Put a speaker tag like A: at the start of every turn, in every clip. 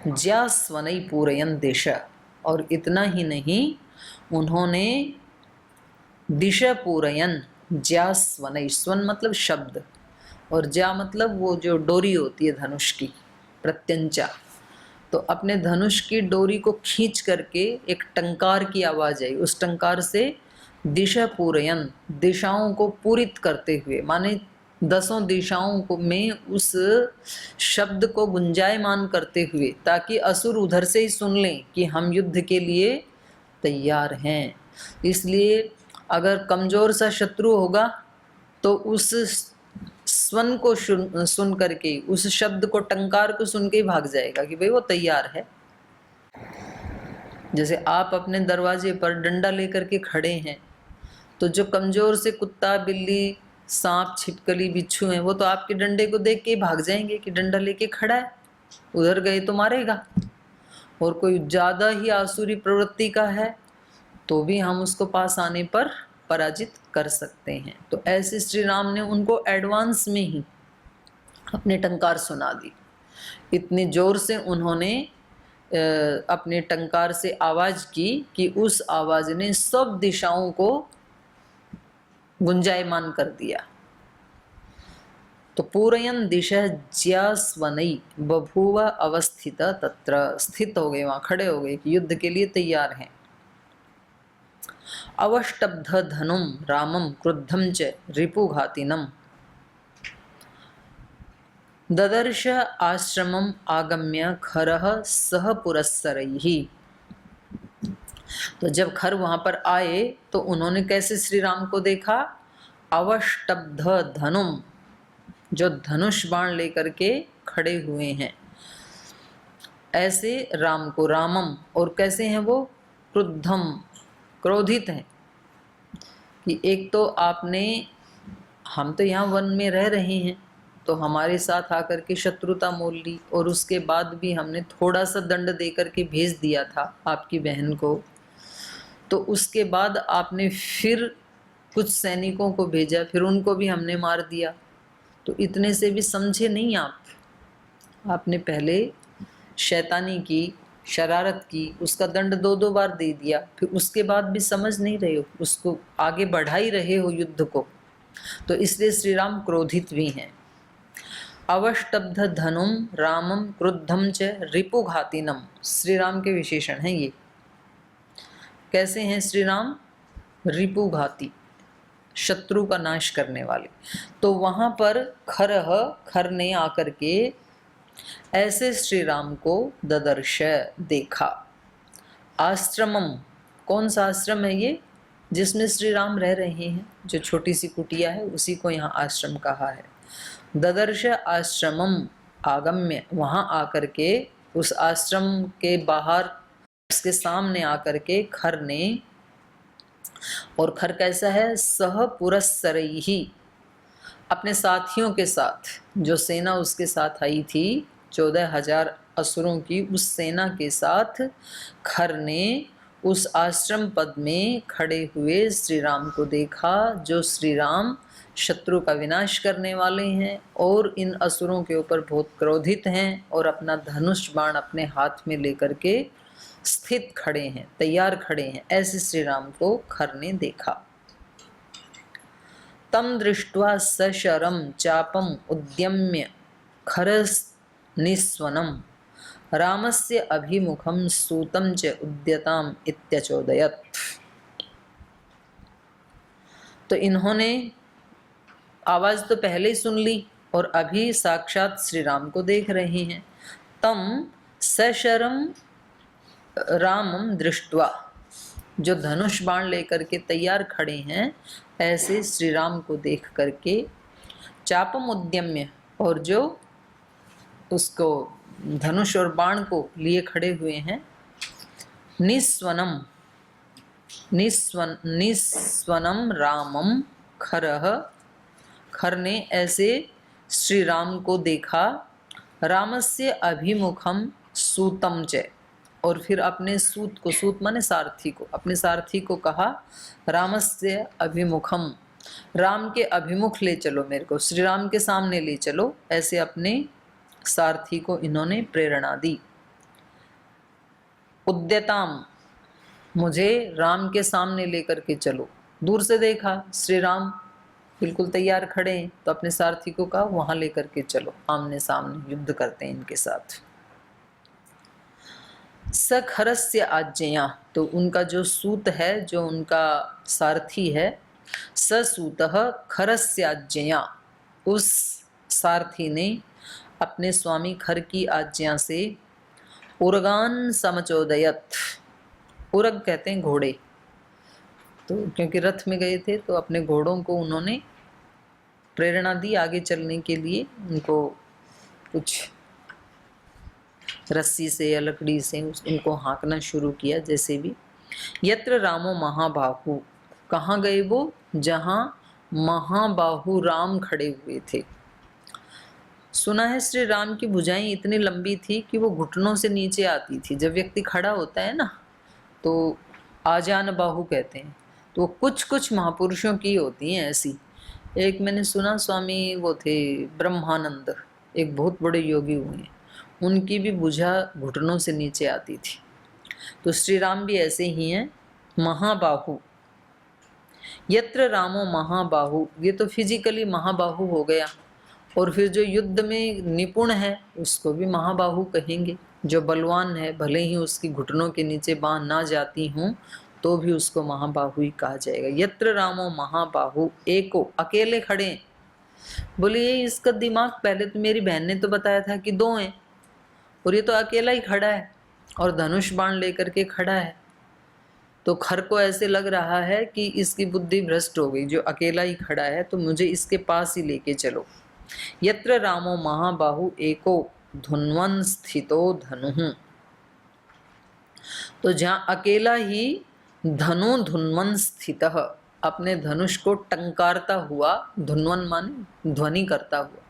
A: ज्यास्वनई पूरयन दिशा, और इतना ही नहीं, उन्होंने दिशा पूरयन ज्यास्वनई, स्वन मतलब शब्द, और ज्या मतलब वो जो डोरी होती है धनुष की, प्रत्यंचा, तो अपने धनुष की डोरी को खींच करके एक टंकार की आवाज आई, उस टंकार से दिशा पूरयन, दिशाओं को पूरित करते हुए, माने 10 दिशाओं को में उस शब्द को गुंजायमान करते हुए, ताकि असुर उधर से ही सुन लें कि हम युद्ध के लिए तैयार हैं। इसलिए अगर कमजोर सा शत्रु होगा तो उस स्वन को सुन करके, उस शब्द को, टंकार को सुन के ही भाग जाएगा कि भाई वो तैयार है। जैसे आप अपने दरवाजे पर डंडा लेकर के खड़े हैं, तो जो कमजोर से कुत्ता, बिल्ली, सांप, छिपकली, बिच्छू हैं, वो तो आपके डंडे को देख के ही भाग जाएंगे कि डंडा लेके खड़ा है, उधर गए तो मारेगा। और कोई ज्यादा ही आसुरी प्रवृत्ति का है तो भी हम उसको पास आने पर पराजित कर सकते हैं। तो ऐसे श्री राम ने उनको एडवांस में ही अपने टंकार सुना दी। इतने जोर से उन्होंने अपने टंकार से आवाज की कि उस आवाज ने सब दिशाओं को गुंजायमान कर दिया। तो पूरयन दिशा ज्यास्वनई बभूव अवस्थित, तत्र स्थित हो गए, वहां खड़े हो गए कि युद्ध के लिए तैयार हैं। अवष्टब्ध धनुम रामम क्रुद्धम च रिपुघातिनम ददर्श आश्रमम आगम्य खरः सह पुरस्सरैहि। तो जब खर वहां पर आए तो उन्होंने कैसे श्री राम को देखा? अवष्टब्ध धनुम, जो धनुष बाण लेकर के खड़े हुए हैं, ऐसे राम को, रामम, और कैसे हैं वो? क्रुद्धम, क्रोधित हैं कि एक तो आपने, हम तो यहाँ वन में रह रहे हैं तो हमारे साथ आकर के शत्रुता मोल ली, और उसके बाद भी हमने थोड़ा सा दंड देकर के भेज दिया था आपकी बहन को, तो उसके बाद आपने फिर कुछ सैनिकों को भेजा, फिर उनको भी हमने मार दिया। तो इतने से भी समझे नहीं आप, आपने पहले शैतानी की, शरारत की, उसका दंड 2-2 बार दे दिया, फिर उसके बाद भी समझ नहीं रहे हो, उसको आगे बढ़ा ही रहे हो युद्ध को। तो इसलिए श्री राम क्रोधित भी हैं। अवष्टब्ध धनुम रामम क्रुद्धम च रिपुघातिनम, श्री राम के विशेषण हैं ये। कैसे हैं श्री राम? रिपुघाती, शत्रु का नाश करने वाले। तो वहां पर खरह, खर ने आकर के ऐसे श्री राम को ददर्श, देखा। आश्रमम, कौन सा आश्रम है ये? जिसमें श्री राम रह रहे हैं, जो छोटी सी कुटिया है, उसी को यहाँ आश्रम कहा है। ददर्श आश्रमम आगम्य, वहां आकर के, उस आश्रम के बाहर, उसके सामने आकर के खर ने, और खर कैसा है? सह पुरस्सरैहि, अपने साथियों के साथ, जो सेना उसके साथ आई थी 14,000 असुरों की, उस सेना के साथ खर ने उस आश्रम पद में खड़े हुए श्री राम को देखा, जो श्री राम शत्रु का विनाश करने वाले हैं और इन असुरों के ऊपर बहुत क्रोधित हैं, और अपना धनुष बाण अपने हाथ में लेकर के स्थित खड़े हैं, तैयार खड़े हैं। ऐसे श्री राम को खर ने देखा। तम दृष्ट्वा सशरम चापम उद्यम्य खरनिस्वनम रामस्य अभिमुखम सूतम च उद्यताम इत्यचोदयत्। तो इन्होंने आवाज तो पहले ही सुन ली और अभी साक्षात श्री राम को देख रहे हैं। तम सशरम रामम दृष्ट्वा, जो धनुष बाण लेकर के तैयार खड़े हैं, ऐसे श्री राम को देख करके, चापम उद्यम्य, और जो उसको धनुष और बाण को लिए खड़े हुए हैं, निस्वनम, निस्वनम रामम खरह, खर ने ऐसे श्री राम को देखा। रामस्य अभिमुखम सूतम च, और फिर अपने सूत को, सूत माने सारथी को, अपने सारथी को कहा, रामस्य अभिमुखम, राम के अभिमुख ले चलो मेरे को, श्री राम के सामने ले चलो, ऐसे अपने सारथी को इन्होंने प्रेरणा दी। उद्यताम, मुझे राम के सामने लेकर के चलो। दूर से देखा श्री राम बिल्कुल तैयार खड़े हैं, तो अपने सारथी को कहा वहां लेकर के चलो, आमने सामने युद्ध करते हैं इनके साथ। सखरस्य आज्ञया, तो उनका जो सूत है, जो उनका सारथी है, ससूतः खरस्य आज्ञया, उस सारथी ने अपने स्वामी खर की आज्ञा से उर्गान समचोदयत, उर्ग कहते हैं घोड़े, तो क्योंकि रथ में गए थे तो अपने घोड़ों को उन्होंने प्रेरणा दी आगे चलने के लिए, उनको कुछ रस्सी से या लकड़ी से उनको हाँकना शुरू किया जैसे भी। यत्र रामो महाबाहु, कहाँ गए वो, जहाँ महाबाहु राम खड़े हुए थे। सुना है श्री राम की भुजाएं इतनी लंबी थी कि वो घुटनों से नीचे आती थी। जब व्यक्ति खड़ा होता है ना तो आजान बाहु कहते हैं, तो कुछ कुछ महापुरुषों की होती हैं ऐसी। एक मैंने सुना स्वामी वो थे ब्रह्मानंद, एक बहुत बड़े योगी हुए हैं, उनकी भी भुजा घुटनों से नीचे आती थी। तो श्री राम भी ऐसे ही हैं, महाबाहु। यत्र रामो महाबाहु, ये तो फिजिकली महाबाहु हो गया, और फिर जो युद्ध में निपुण है उसको भी महाबाहु कहेंगे। जो बलवान है, भले ही उसकी घुटनों के नीचे बांह ना जाती हूँ तो भी उसको महाबाहु ही कहा जाएगा। यत्र रामो महाबाहु, एको, अकेले खड़े हैं। बोलिए इसका दिमाग, पहले तो मेरी बहन ने तो बताया था कि दो हैं, और ये तो अकेला ही खड़ा है और धनुष बाण लेकर के खड़ा है। तो खर को ऐसे लग रहा है कि इसकी बुद्धि भ्रष्ट हो गई, जो अकेला ही खड़ा है तो मुझे इसके पास ही लेके चलो। यत्र रामो महाबाहु एको धुन्वन स्थितो धनुः, तो जहाँ अकेला ही धनु धुन्वन स्थितः, अपने धनुष को टंकारता हुआ, धुन्वन माने ध्वनि करता हुआ,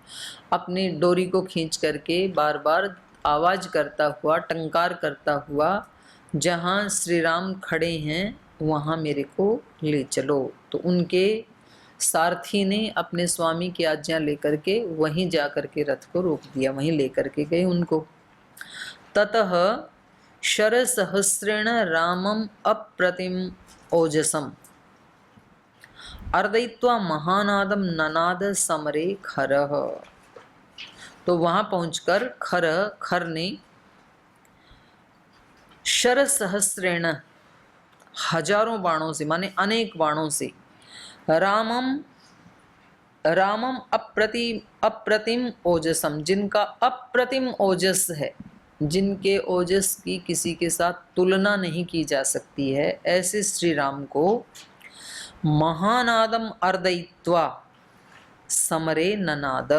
A: अपनी डोरी को खींच करके बार बार आवाज करता हुआ, टंकार करता हुआ, जहाँ श्री राम खड़े हैं वहाँ मेरे को ले चलो। तो उनके सारथी ने अपने स्वामी की आज्ञा लेकर के वहीं जा करके रथ को रोक दिया, वहीं लेकर के गए उनको। ततः शरसहस्रेण रामम अप्रतिम ओजसम अर्दयित्वा महानादम ननाद समरे खरः, तो वहां पहुंचकर खर ने शरसहस्रेण, हजारों बाणों से, माने अनेक बाणों से, रामम अप्रतिम ओजसम, जिनका अप्रतिम ओजस है, जिनके ओजस की किसी के साथ तुलना नहीं की जा सकती है, ऐसे श्री राम को महानादम अर्दयित्वा समरे ननाद,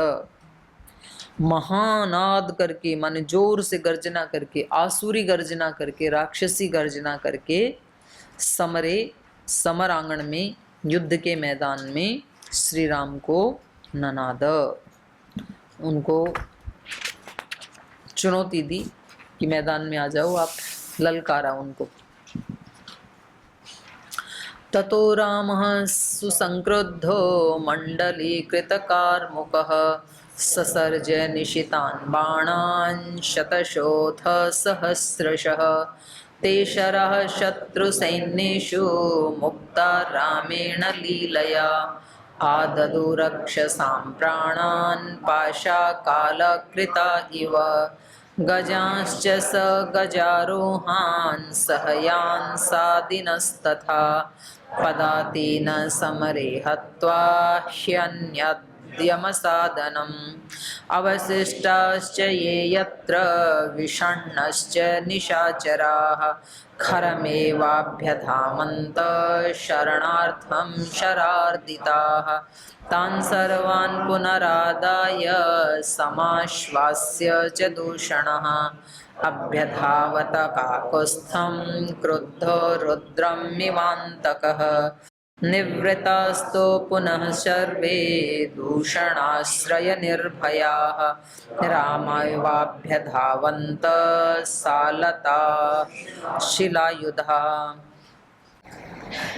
A: महानाद करके माने जोर से गर्जना करके, आसुरी गर्जना करके, राक्षसी गर्जना करके, समरे, समर आंगन में, युद्ध के मैदान में श्री राम को ननाद, उनको चुनौती दी कि मैदान में आ जाओ आप, ललकारा उनको। ततो रामः सुसंक्रुद्धो मण्डलीकृतकार्मुकः ससर्ज निशितान् बाणान् शतशोऽथ सहस्रशः, ते शरः शत्रुसैन्येषु मुक्ता रामेण लीलया, आददु रक्षसां प्राणान् पाशाकालकृता इव, गजांश्च स गजारोहान् सहयान् सादिनस्तथा, पदातीन समरे हत्वा ह्यन्यद्यमसादनम्, अवशिष्टाश्च ये यत्र विषण्णश्च निशाचराः, खरमेवाभ्यधामन्त शरणार्थं शरार्दिताः, तान् सर्वान् पुनरादाय समाश्वास्य च दूषणः, अभ्यधावत काकुत्स्थं क्रुद्धो रुद्रमिवान्तकः, निवृत्तास्तो पुनः सर्वे दूषणाश्रय निर्भयाः, रामायवाभ्यधावन्त सालता शिलायुधा।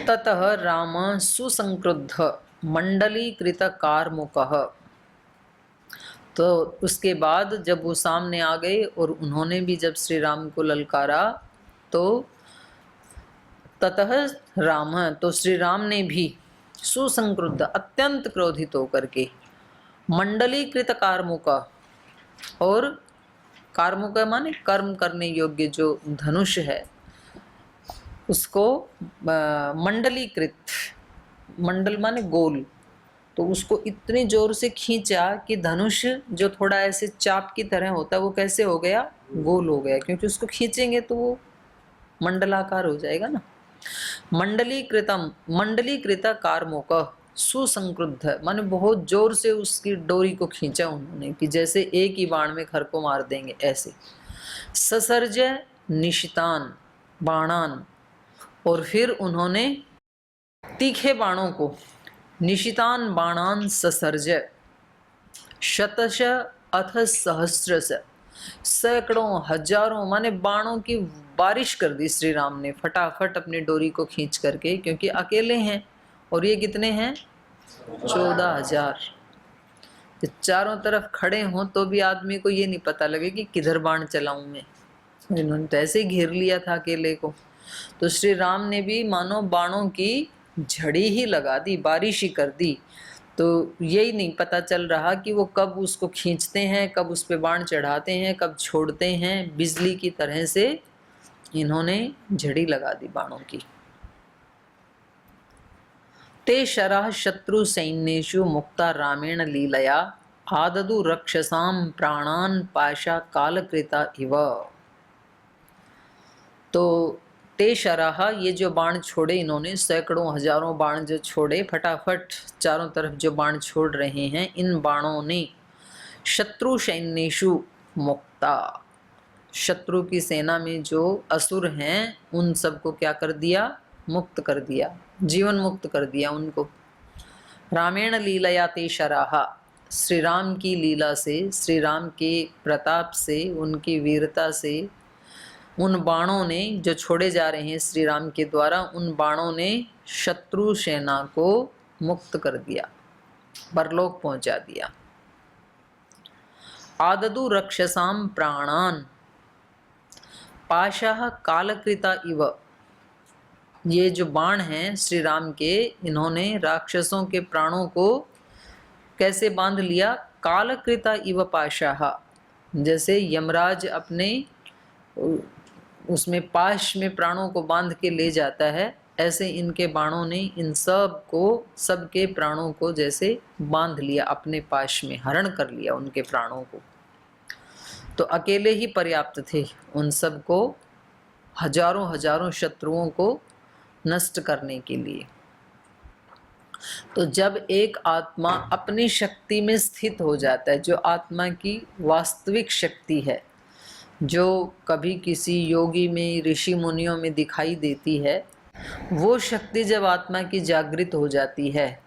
A: ततः राम सुसंक्रुद्ध मंडलीकृत कार्मुकः, तो उसके बाद जब वो सामने आ गए और उन्होंने भी जब श्री राम को ललकारा, तो ततः राम, तो श्री राम ने भी सुसंक्रुद्ध, अत्यंत क्रोधित होकर के, मंडलीकृत कार्मुका, और कार्मुका माने कर्म करने योग्य जो धनुष है उसको मंडलीकृत, मंडल माने गोल, तो उसको इतनी जोर से खींचा कि धनुष जो थोड़ा ऐसे चाप की तरह होता है वो कैसे हो गया, गोल हो गया, क्योंकि उसको खींचेंगे तो वो मंडलाकार हो जाएगा ना। मंडलीकृतम, मंडलीकृत कार्मुक, सुसंक्रुद्ध माने बहुत जोर से उसकी डोरी को खींचा उन्होंने कि जैसे एक ही बाण में खर को मार देंगे ऐसे। ससर्ज निशितान बाणान, और फिर उन्होंने तीखे बाणों को, निशितान बाणान ससर्ज, शतश अथ सहस्रश, सैकड़ों हजारों माने बाणों की बारिश कर दी श्री राम ने फटाफट अपनी डोरी को खींच करके, क्योंकि अकेले हैं और ये कितने हैं, 14,000। तो चारों तरफ खड़े हों तो भी आदमी को ये नहीं पता लगे कि किधर बाण चलाऊं मैं, इन्होंने तो ऐसे ही घेर लिया था अकेले को। तो श्री राम ने भी मानो बाणों की झड़ी ही लगा दी, बारिश ही कर दी। तो यही नहीं पता चल रहा कि वो कब उसको खींचते हैं, कब उस पे बाण चढ़ाते हैं, कब छोड़ते हैं। बिजली की तरह से इन्होंने झड़ी लगा दी बाणों की। ते शरः शत्रु सैन्येषु मुक्ता रामेण लीलया आददु रक्षसां प्राणान पाशा कालकृता इव। तो ते शराह, ये जो बाण छोड़े इन्होंने, सैकड़ों हजारों बाण जो छोड़े फटाफट चारों तरफ जो बाण छोड़ रहे हैं, इन बाणों ने शत्रु सैन्येषु मुक्ता, शत्रु की सेना में जो असुर हैं उन सबको क्या कर दिया, मुक्त कर दिया, जीवन मुक्त कर दिया उनको। रामेण लीलया ते शराह, श्री राम की लीला से, श्री राम के प्रताप से, उनकी वीरता से उन बाणों ने जो छोड़े जा रहे हैं श्री राम के द्वारा, उन बाणों ने शत्रु सेना को मुक्त कर दिया, परलोक पहुंचा दिया। आददु रक्षसाम प्राणान पाशः कालकृता इव, ये जो बाण हैं श्री राम के, इन्होंने राक्षसों के प्राणों को कैसे बांध लिया, कालकृता इव पाशः, जैसे यमराज अपने उसमें पाश में प्राणों को बांध के ले जाता है, ऐसे इनके बाणों ने इन सब को, सबके प्राणों को जैसे बांध लिया, अपने पाश में हरण कर लिया उनके प्राणों को। तो अकेले ही पर्याप्त थे उन सब को, हजारों हजारों शत्रुओं को नष्ट करने के लिए। तो जब एक आत्मा अपनी शक्ति में स्थित हो जाता है, जो आत्मा की वास्तविक शक्ति है, जो कभी किसी योगी में, ऋषि मुनियों में दिखाई देती है, वो शक्ति जब आत्मा की जागृत हो जाती है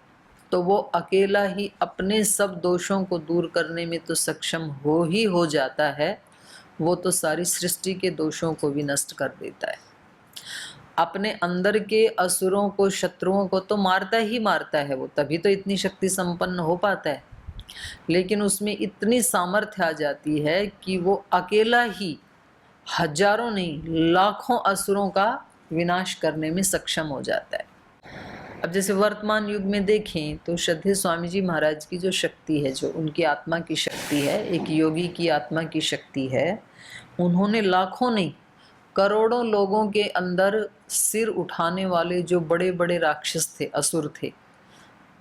A: तो वो अकेला ही अपने सब दोषों को दूर करने में तो सक्षम हो जाता है, वो तो सारी सृष्टि के दोषों को भी नष्ट कर देता है। अपने अंदर के असुरों को, शत्रुओं को तो मारता ही मारता है वो, तभी तो इतनी शक्ति संपन्न हो पाता है। लेकिन उसमें इतनी सामर्थ्य आ जाती है कि वो अकेला ही हजारों नहीं लाखों असुरों का विनाश करने में सक्षम हो जाता है। अब जैसे वर्तमान युग में देखें तो श्रद्धेय स्वामी जी महाराज की जो शक्ति है, जो उनकी आत्मा की शक्ति है, एक योगी की आत्मा की शक्ति है, उन्होंने लाखों नहीं करोड़ों लोगों के अंदर सिर उठाने वाले जो बड़े बड़े राक्षस थे, असुर थे,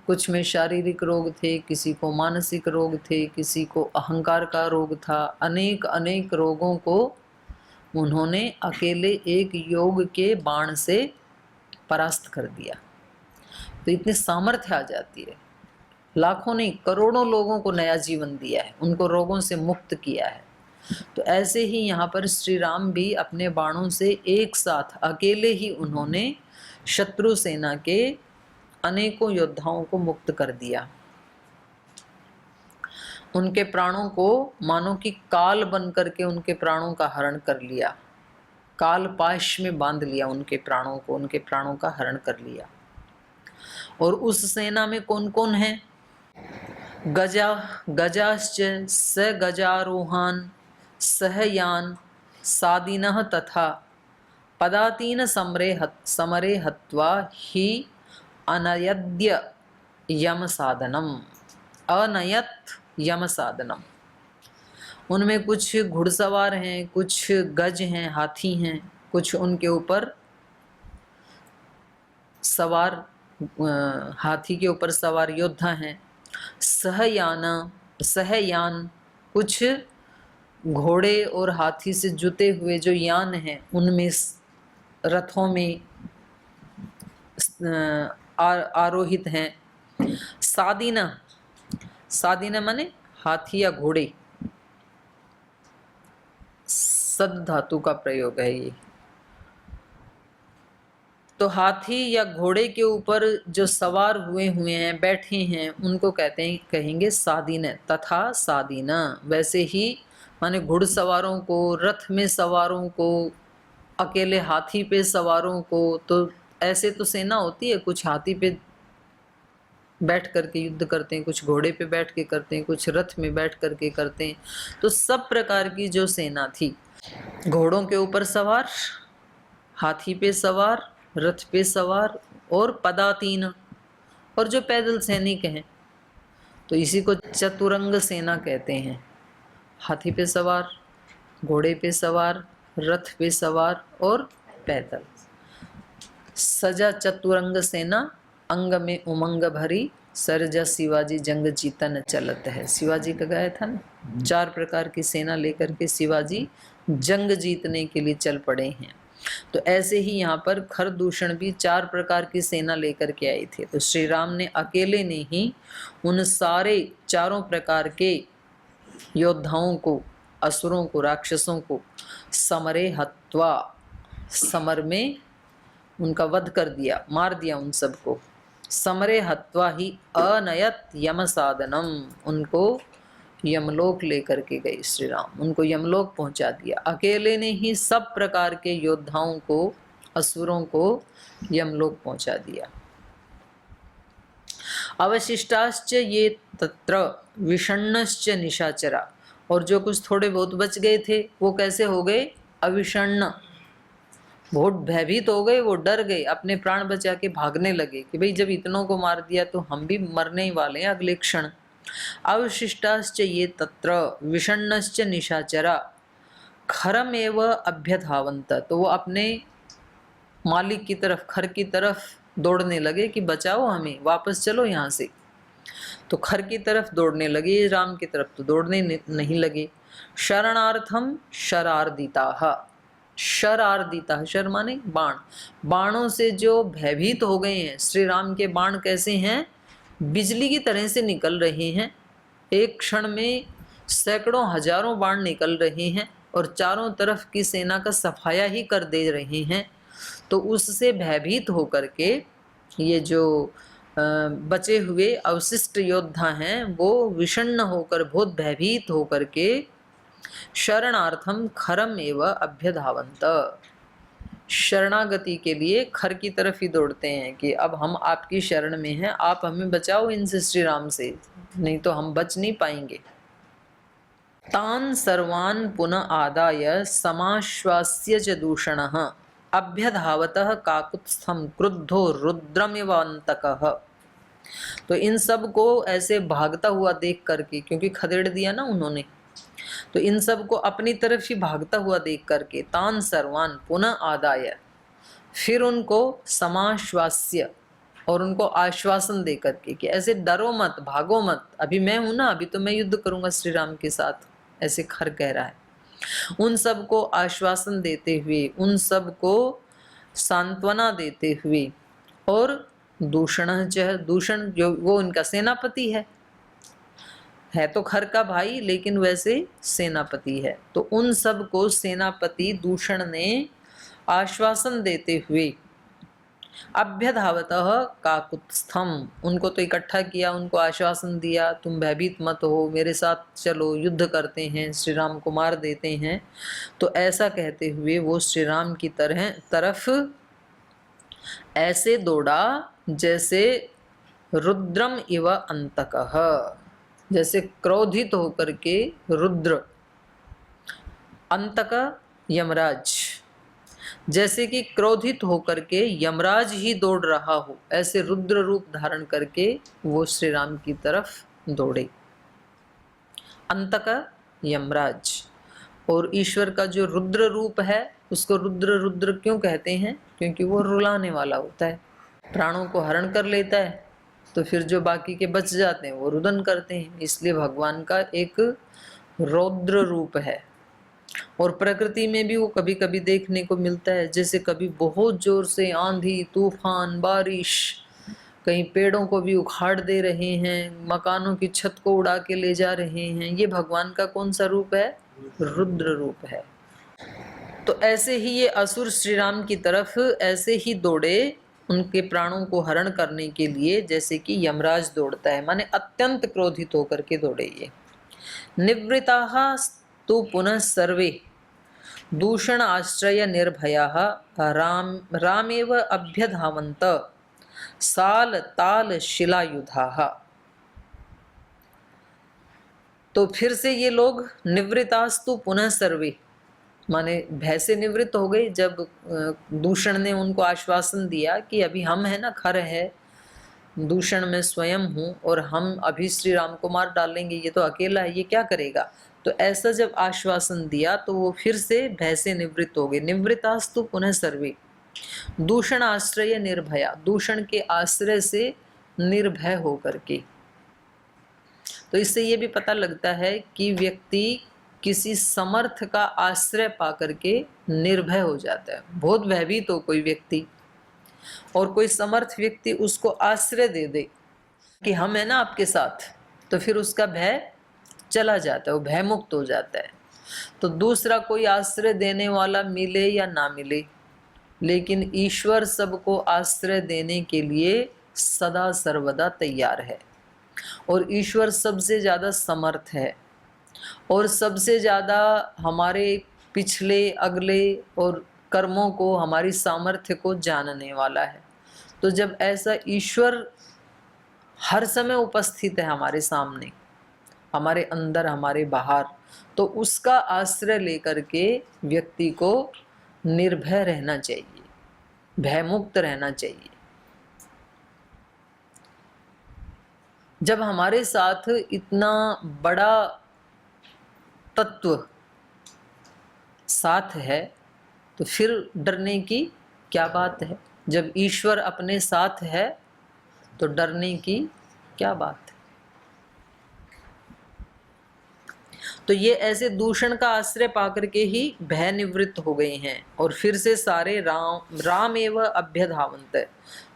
A: कुछ में शारीरिक रोग थे, किसी को मानसिक रोग थे, किसी को अहंकार का रोग था, अनेक अनेक रोगों को उन्होंने अकेले एक योग के बाण से परास्त कर दिया। तो इतनी सामर्थ्य आ जाती है, लाखों नहीं करोड़ों लोगों को नया जीवन दिया है, उनको रोगों से मुक्त किया है। तो ऐसे ही यहाँ पर श्री राम भी अपने बाणों से एक साथ अकेले ही उन्होंने शत्रु सेना के अनेकों योद्धाओं को मुक्त कर दिया। उनके प्राणों को मानो कि काल बन करके उनके प्राणों का हरण कर लिया, काल पाश में बांध लिया उनके प्राणों को, उनके प्राणों का हरण कर लिया। और उस सेना में कौन कौन है, गजाश्च स गजारोहान सहयान सादिनः तथा पदातीन समरे हत्वा ही अनयद्य यम साधनम, अनयत यम साधनम। उनमें कुछ घुड़सवार हैं, कुछ गज हैं, हाथी हैं, कुछ उनके ऊपर सवार हाथी के ऊपर सवार योद्धा हैं। सहयान कुछ घोड़े और हाथी से जुते हुए जो यान हैं उनमें रथों में आरोहित हैं। सादीना, सादीना माने हाथी या घोड़े, सद धातु का प्रयोग है ये। तो हाथी या घोड़े के ऊपर जो सवार हुए हैं, बैठे हैं, उनको कहेंगे सादीन तथा सादीना। वैसे ही माने घुड़सवारों को, रथ में सवारों को, अकेले हाथी पे सवारों को, तो ऐसे तो सेना होती है, कुछ हाथी पे बैठ करके युद्ध करते हैं, कुछ घोड़े पे बैठ के करते हैं, कुछ रथ में बैठ करके करते हैं। तो सब प्रकार की जो सेना थी, घोड़ों के ऊपर सवार, हाथी पे सवार, रथ पे सवार और पदातीन, और जो पैदल सैनिक हैं, तो इसी को चतुरंग सेना कहते हैं। हाथी पे सवार, घोड़े पे सवार, रथ पे सवार और पैदल। सजा चतुरंग सेना, अंग में उमंग भरी, सरजा शिवाजी जंग जीतन चलत है। शिवाजी का गाया था ना, 4 प्रकार की सेना लेकर के शिवाजी जंग जीतने के लिए चल पड़े हैं। तो ऐसे ही यहाँ पर खरदूषण भी 4 प्रकार की सेना लेकर के आए थे। तो श्री राम ने अकेले ने ही उन सारे 4 प्रकार के योद्धाओं को, असुरों को, राक्षसों को समरे हत्वा, समर में उनका वध कर दिया, मार दिया उन सबको। समरे हत्वा ही अनयत यम साधनम, उनको यमलोक लेकर के गए श्री राम, उनको यमलोक पहुंचा दिया। अकेले ने ही सब प्रकार के योद्धाओं को, असुरों को यमलोक पहुंचा दिया। अवशिष्टाश्च ये तत्र विषण्णश्च निशाचरा, और जो कुछ थोड़े बहुत बच गए थे वो कैसे हो गए? अविषण्ण, बहुत भयभीत हो गए, वो डर गए, अपने प्राण बचा के भागने लगे कि भाई जब इतनों को मार दिया तो हम भी मरने ही वाले हैं अगले क्षण। अवशिष्टाश्च ये तत्र विषण्णश्च निशाचरा खरमेव अभ्यधावन्त, तो वो अपने मालिक की तरफ, खर की तरफ दौड़ने लगे कि बचाओ हमें, वापस चलो यहाँ से। तो खर की तरफ दौड़ने लगे, राम की तरफ तो दौड़ने नहीं लगे। शरणार्थम शरार्दिताः, शरार्दिताः, शर माने बाण, बाणों से जो भयभीत हो गए हैं। श्री राम के बाण कैसे हैं? बिजली की तरह से निकल रहे हैं, एक क्षण में सैकड़ों हजारों बाण निकल रहे हैं और चारों तरफ की सेना का सफाया ही कर दे रहे हैं। तो उससे भयभीत होकर के ये जो बचे हुए अवशिष्ट योद्धा हैं वो विषण्ण होकर, बहुत भयभीत होकर के शरणार्थम खरम एव अभ्यधावंत, शरणागति के लिए खर की तरफ ही दौड़ते हैं कि अब हम आपकी शरण में हैं, आप हमें बचाओ इनसे श्री राम से, नहीं तो हम बच नहीं पाएंगे। तान सर्वान पुनः आदाय समाश्वास्य च दूषणः अभ्यधावतः काकुत्स्थं क्रुद्धो रुद्रमिवान्तकः। तो इन सब को ऐसे भागता हुआ देख करके, क्योंकि खदेड़ दिया ना उन्होंने, तो इन सब को अपनी तरफ ही भागता हुआ देख करके तान सर्वान पुनः आदाय, फिर उनको समाश्वास्य, और उनको आश्वासन दे करके कि ऐसे डरो मत, भागो मत, अभी मैं हूं ना, अभी तो मैं युद्ध करूंगा श्री राम के साथ, ऐसे खर कह रहा है। उन सब को आश्वासन देते हुए, उन सब को सांत्वना देते हुए, और दूषण, दूषण जो वो उनका सेनापति है तो खर का भाई लेकिन वैसे सेनापति है, तो उन सब को सेनापति दूषण ने आश्वासन देते हुए अभ्यधावतः काकुत्स्थम, उनको तो इकट्ठा किया, उनको आश्वासन दिया तुम भयभीत मत हो, मेरे साथ चलो, युद्ध करते हैं, श्री राम को मार देते हैं। तो ऐसा कहते हुए वो श्री राम की तरफ ऐसे दौड़ा जैसे रुद्रम इव अंतकः, जैसे क्रोधित होकर के रुद्र, अंतक यमराज, जैसे कि क्रोधित होकर के यमराज ही दौड़ रहा हो, ऐसे रुद्र रूप धारण करके वो श्री राम की तरफ दौड़े। अंतक यमराज, और ईश्वर का जो रुद्र रूप है उसको रुद्र रुद्र क्यों कहते हैं? क्योंकि वो रुलाने वाला होता है, प्राणों को हरण कर लेता है, तो फिर जो बाकी के बच जाते हैं वो रुदन करते हैं, इसलिए भगवान का एक रौद्र रूप है। और प्रकृति में भी वो कभी कभी देखने को मिलता है, जैसे कभी बहुत जोर से आंधी तूफान बारिश, कहीं पेड़ों को भी उखाड़ दे रहे हैं, मकानों की छत को उड़ा के ले जा रहे हैं, ये भगवान का कौन सा रूप है? रुद्र रूप है। तो ऐसे ही ये असुर श्री राम की तरफ ऐसे ही दौड़े उनके प्राणों को हरण करने के लिए, जैसे कि यमराज दौड़ता है, माने अत्यंत क्रोधित होकर के दौड़े ये। निवृताः तु पुनः सर्वे दूषण आश्रय निर्भयाः रामेव अभ्यधावन्त साल ताल शिलायुधाः। तो फिर से ये लोग निवृतास्तु पुनः सर्वे, माने भय से निवृत्त हो गए जब दूषण ने उनको आश्वासन दिया कि अभी हम है ना, खर है, दूषण में स्वयं हूँ और हम अभी श्री राम को मार डालेंगे, ये तो अकेला है, ये क्या करेगा। तो ऐसा जब आश्वासन दिया तो वो फिर से भय से निवृत्त हो गए। निवृत्तास्तु पुनः सर्वे दूषण आश्रय निर्भया, दूषण के आश्रय से निर्भय होकर के। तो इससे ये भी पता लगता है कि व्यक्ति किसी समर्थ का आश्रय पा करके निर्भय हो जाता है। बहुत भयभीत हो कोई व्यक्ति और कोई समर्थ व्यक्ति उसको आश्रय दे दे कि हम है ना आपके साथ, तो फिर उसका भय चला जाता है, वो भय मुक्त हो जाता है। तो दूसरा कोई आश्रय देने वाला मिले या ना मिले, लेकिन ईश्वर सबको आश्रय देने के लिए सदा सर्वदा तैयार है, और ईश्वर सबसे ज़्यादा समर्थ है और सबसे ज़्यादा हमारे पिछले अगले और कर्मों को, हमारी सामर्थ्य को जानने वाला है। तो जब ऐसा ईश्वर हर समय उपस्थित है हमारे सामने, हमारे अंदर हमारे बाहर, तो उसका आश्रय लेकर के व्यक्ति को निर्भय रहना चाहिए, भयमुक्त रहना चाहिए। जब हमारे साथ इतना बड़ा तत्व साथ है तो फिर डरने की क्या बात है। जब ईश्वर अपने साथ है तो डरने की क्या बात है। तो ये ऐसे दूषण का आश्रय पाकर के ही भय निवृत्त हो गए हैं और फिर से सारे राम एवं अभ्यधावन्त,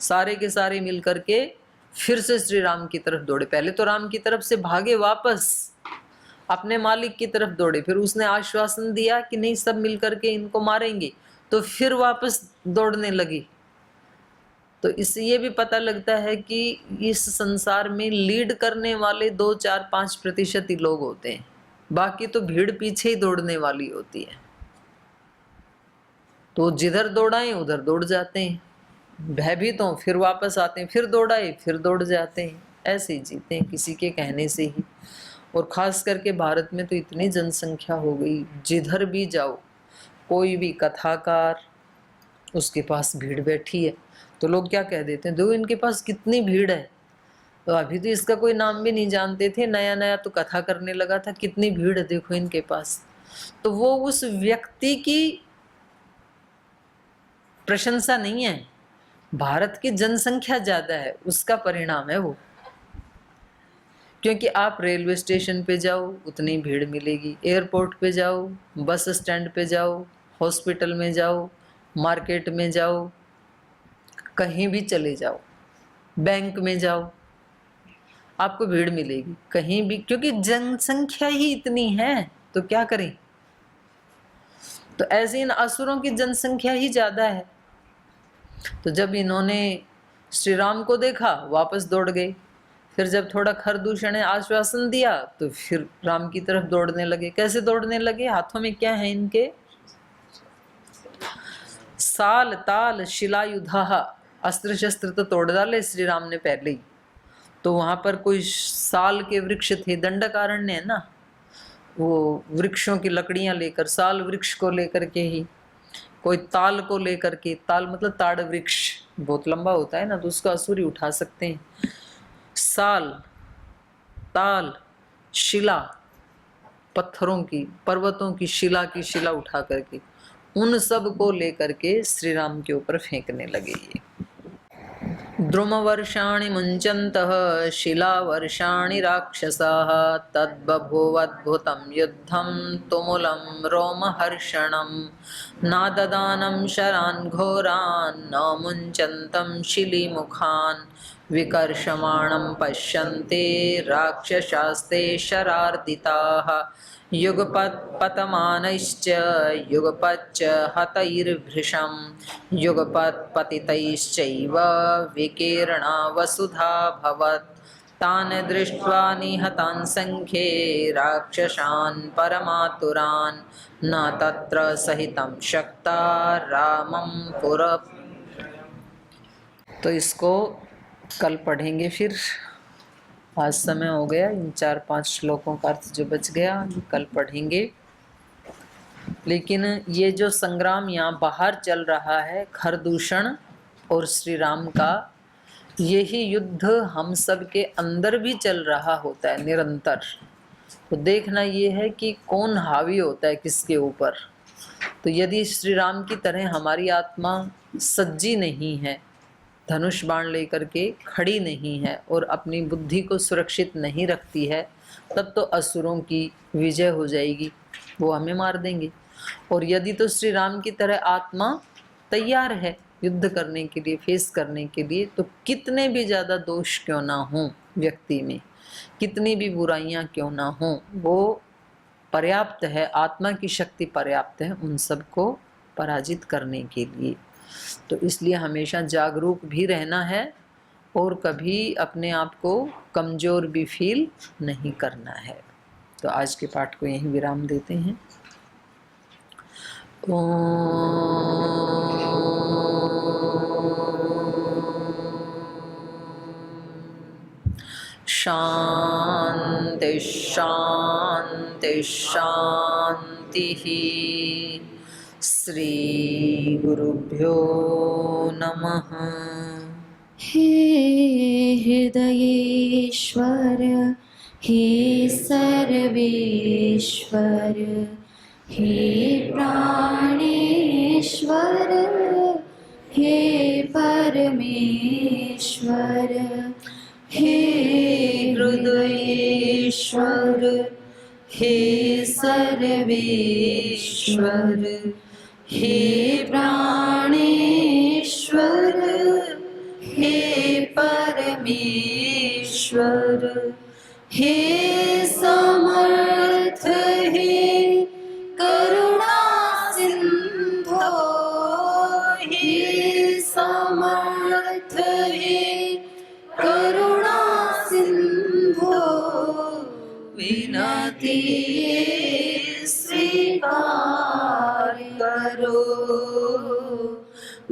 A: सारे के सारे मिलकर के फिर से श्री राम की तरफ दौड़े। पहले तो राम की तरफ से भागे, वापस अपने मालिक की तरफ दौड़े, फिर उसने आश्वासन दिया कि नहीं सब मिलकर के इनको मारेंगे, तो फिर वापस दौड़ने लगी। तो इससे ये भी पता लगता है कि इस संसार में लीड करने वाले 2-4-5% ही लोग होते हैं, बाकी तो भीड़ पीछे ही दौड़ने वाली होती है। तो जिधर दौड़ाएं उधर दौड़ जाते हैं, भयभीत हों फिर वापस आते हैं, फिर दौड़ाए फिर दौड़ जाते हैं, ऐसे ही जीते हैं किसी के कहने से ही। और ख़ास करके भारत में तो इतनी जनसंख्या हो गई, जिधर भी जाओ कोई भी कथाकार, उसके पास भीड़ बैठी है, तो लोग क्या कह देते हैं, देखो इनके पास कितनी भीड़ है। तो अभी तो इसका कोई नाम भी नहीं जानते थे, नया नया तो कथा करने लगा था, कितनी भीड़ है देखो इनके पास। तो वो उस व्यक्ति की प्रशंसा नहीं है, भारत की जनसंख्या ज़्यादा है उसका परिणाम है वो। क्योंकि आप रेलवे स्टेशन पे जाओ उतनी भीड़ मिलेगी, एयरपोर्ट पे जाओ, बस स्टैंड पे जाओ, हॉस्पिटल में जाओ, मार्केट में जाओ, कहीं भी चले जाओ, बैंक में जाओ, आपको भीड़ मिलेगी कहीं भी, क्योंकि जनसंख्या ही इतनी है, तो क्या करें। तो ऐसे इन असुरों की जनसंख्या ही ज़्यादा है। तो जब इन्होंने श्री राम को देखा वापस दौड़ गए, फिर जब थोड़ा खरदूषण ने आश्वासन दिया तो फिर राम की तरफ दौड़ने लगे। कैसे दौड़ने लगे, हाथों में क्या है इनके, साल ताल शिलायुधा, अस्त्र शस्त्र तो तोड़ डाले श्री राम ने पहले ही। तो वहां पर कोई साल के वृक्ष थे, दंडकारण्य है ना, वो वृक्षों की लकड़ियां लेकर, साल वृक्ष को लेकर के ही कोई ताल को लेकर के, ताल मतलब ताड़ वृक्ष बहुत लंबा होता है ना, तो उसको असुर ही उठा सकते हैं। साल, ताल, शिला, पत्थरों की, पर्वतों की शिला उठा करके उन सब को लेकर के श्री राम के ऊपर फेंकने लगे ये। द्रुमवर्षाणि मुञ्चन्तः शिलावर्षाणि राक्षसाः तद्बभूवद्भुतं युद्धं तुमुलं रोमहर्षणं नाददानं शरान् घोरान् न मुञ्चन्तं शिलीमुखान् विकर्षमाणं पश्यन्ते राक्षसास्ते शरार्दिताः युगपत्पतमानैश्च युगपच्च हतैर्भृशं युगपत्पतितैश्चैव विकीर्णा वसुधाभवत् तान् दृष्ट्वा निहतान् संख्ये राक्षसान् परमातुरान् न तत्र सहितं शक्ता रामं पुर। तो इसको कल पढ़ेंगे फिर, आज समय हो गया। इन 4-5 श्लोकों का अर्थ जो बच गया कल पढ़ेंगे। लेकिन ये जो संग्राम यहाँ बाहर चल रहा है खरदूषण और श्री राम का, यही युद्ध हम सब के अंदर भी चल रहा होता है निरंतर। तो देखना ये है कि कौन हावी होता है किसके ऊपर। तो यदि श्री राम की तरह हमारी आत्मा सज्जी नहीं है, धनुष बाण लेकर के खड़ी नहीं है और अपनी बुद्धि को सुरक्षित नहीं रखती है, तब तो असुरों की विजय हो जाएगी, वो हमें मार देंगे। और यदि तो श्री राम की तरह आत्मा तैयार है युद्ध करने के लिए, फेस करने के लिए, तो कितने भी ज़्यादा दोष क्यों ना हों व्यक्ति में, कितनी भी बुराइयां क्यों ना हों, वो पर्याप्त है, आत्मा की शक्ति पर्याप्त है उन सबको पराजित करने के लिए। तो इसलिए हमेशा जागरूक भी रहना है और कभी अपने आप को कमज़ोर भी फील नहीं करना है। तो आज के पाठ को यहीं विराम देते हैं। शांति शांति शांति। श्री गुरुभ्यो नमः।
B: हे हृदयेश्वर हे सर्वेश्वर हे प्राणेश्वर हे परमेश्वर हे हृदयेश्वर हे सर्वेश्वर हे प्राणेश्वर हे परमेश्वर हे समर्थ हे करुणा सिंधो हे समर्थ हे करुणा सिंधो विनती स्वीकार करो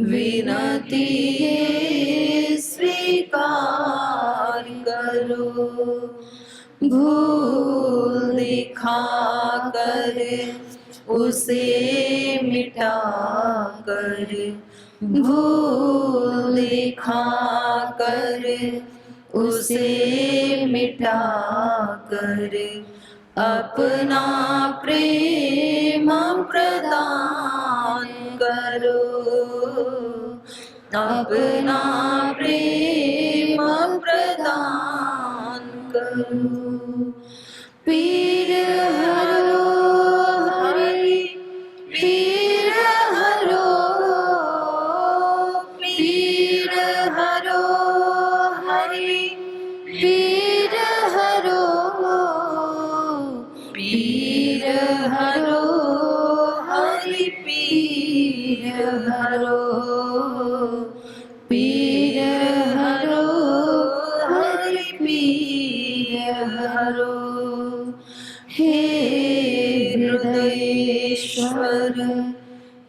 B: विनती स्वीकार करो। भूल दिखा कर उसे मिटा कर भूल दिखा कर उसे मिटा कर अपना प्रेम प्रदान करो अपना प्रेम प्रदान करो। पीर हरो हरि पीर हरो पीर हरो हरि पीर हरो पीर हरो हरि पीर हरो पीर हरो हरि पीर हरो। हे हृदयेश्वर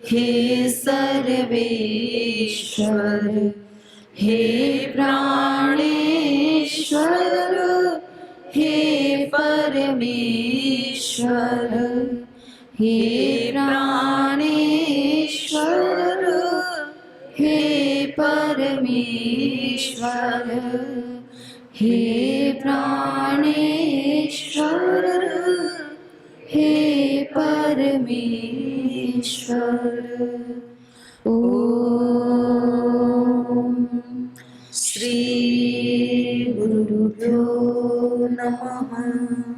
B: हे सर्वेश्वर हे प्राणेश्वर हे परमेश्वर हे प्राणेश्वर परमेश्वर हे प्राणेश्वर हे परमेश्वर। ओम श्री गुरुभ्यो नमः।